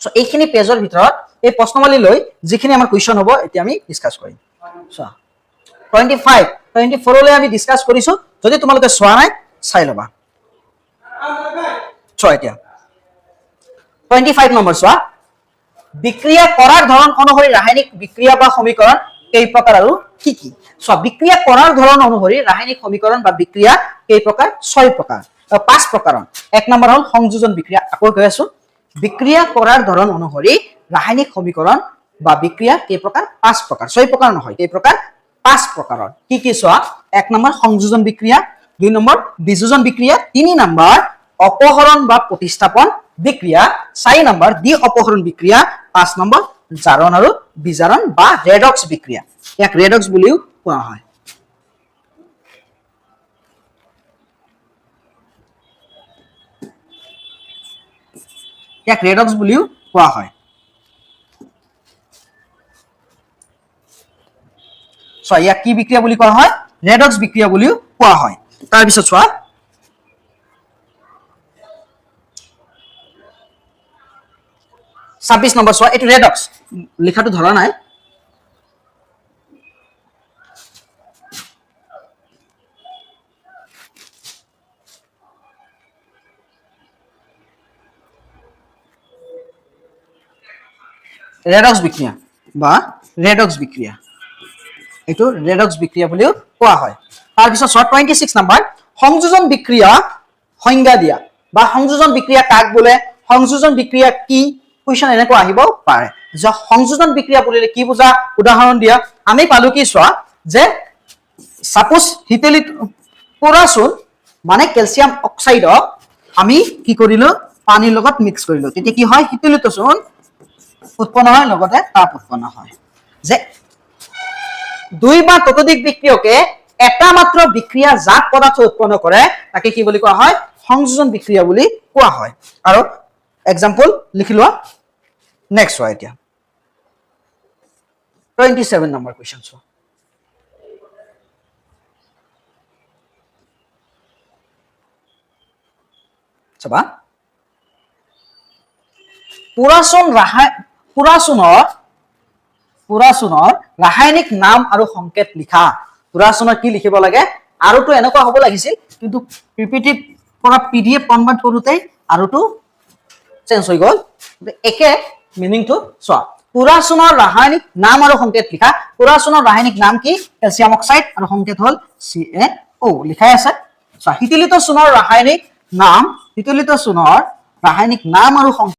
so এইখিনি পেজৰ ভিতৰত এই প্ৰশ্নমালী লৈ যিখিনি আমাৰ কুৱেশ্যন হ'ব এতিয়া আমি ডিসকাস কৰিম সো 25 24 লৈ আমি ডিসকাস কৰিছো যদি তোমালোকে চোৱা নাই চাই লবা সো এতিয়া 25 নম্বৰ চোৱা বিক্ৰিয়া কৰাৰ ধৰণ অনুসৰি ৰাসায়নিক বিক্ৰিয়া বা সমীকৰণ কেই প্ৰকাৰ আৰু কি কি সো বিক্ৰিয়া কৰাৰ ধৰণ অনুসৰি ৰাসায়নিক সমীকৰণ বা বিক্ৰিয়া কেই প্ৰকাৰ 6 প্ৰকাৰ 5 প্ৰকাৰ এক নম্বৰ হল সংযোজন বিক্ৰিয়া আকৌ কৈ আছো বিক্ৰিয়া কৰাৰ ধৰণ অনুসৰি ৰাসায়নিক সমীকৰণ বা বিক্ৰিয়া কেই প্ৰকাৰ 5 প্ৰকাৰ 6 প্ৰকাৰ নহয় কেই প্ৰকাৰ 5 প্ৰকাৰৰ কি কি চোৱা এক নম্বৰ সংযোজন বিক্ৰিয়া দুই নম্বৰ বিযোজন বিক্ৰিয়া তিনি নম্বৰ অপহৰণ বা প্ৰতিস্থাপন বিক্ৰিয়া 4 নম্বৰ দ্বি অপহৰণ বিক্ৰিয়া 5 নম্বৰ জাৰণ আৰু বিজাৰণ বা ৰেডক্স বিক্ৰিয়া ইয়াক ৰেডক্স বুলিও কোৱা হয় ইয়াক ৰেডক্স বুলিও কোৱা হয় সো ইয়াক কি বিক্ৰিয়া বুলি কোৱা হয় ৰেডক্স বিক্ৰিয়া বুলিও কোৱা হয় তাৰ পিছত চোৱা 26 নম্বৰ চোৱা এটো ৰেডক্স লিখাটো ধৰা নাই ৰেডক্স বিক্ৰিয়া বা ৰেডক্স বিক্ৰিয়া এটো ৰেডক্স বিক্ৰিয়া বুলিও কোৱা হয় তাৰ পিছত 26 নম্বৰ সংযোজন বিক্ৰিয়া সংজ্ঞা দিয়া বা সংযোজন বিক্ৰিয়া কাক বোলে সংযোজন বিক্ৰিয়া কি কোৱেশ্চন এনেকৈ আহিব পাৰে যে সংযোজন বিক্ৰিয়া বুলিলে কি বুজা উদাহৰণ দিয়া আমি পালো কি চোৱা যে সাপোজ হিতেলিত পৰাচুন মানে ক্যালসিয়াম অক্সাইড আমি কি কৰিলো পানীৰ লগত মিক্স কৰিলো তেতিয়া কি হয় হিতেলিত চুন উৎপন্ন হয় লগতে তাপ উৎপন্ন হয় যে দুই বা ততোধিক বিক্রিয়কে এটা মাত্র বিক্রিয়া জাত পদার্থ উৎপন্ন করে তাকে কি বলি কোৱা হয় সংযোজন বিক্ৰিয়া বুলি কোৱা হয় আৰু एग्जांपल লিখি লোৱা নেক্সট হয় এতিয়া 27 নম্বৰ কোৱেশ্চন চোৱা চাবা পুৰাচুনৰ ৰাসায়নিক নাম আৰু সংকেত লিখা পুৰাচুনৰ কি লিখিব লাগে আৰু তো এনেকুৱা হ'ব লাগিছিল কিন্তু পিপিটি পৰা পিডিএফ কনভাৰ্ট কৰোতে আৰু তো চেঞ্জ হৈ গল একে মিনিং তো চোৱা পুৰাচুনৰ ৰাসায়নিক নাম আৰু সংকেত লিখা পুৰাচুনৰ ৰাসায়নিক নাম কি ক্যালসিয়াম অক্সাইড আৰু সংকেত হল CaO লিখাই আছে চোৱা হিতেলিত চুনৰ ৰাসায়নিক নাম আৰু সংকেত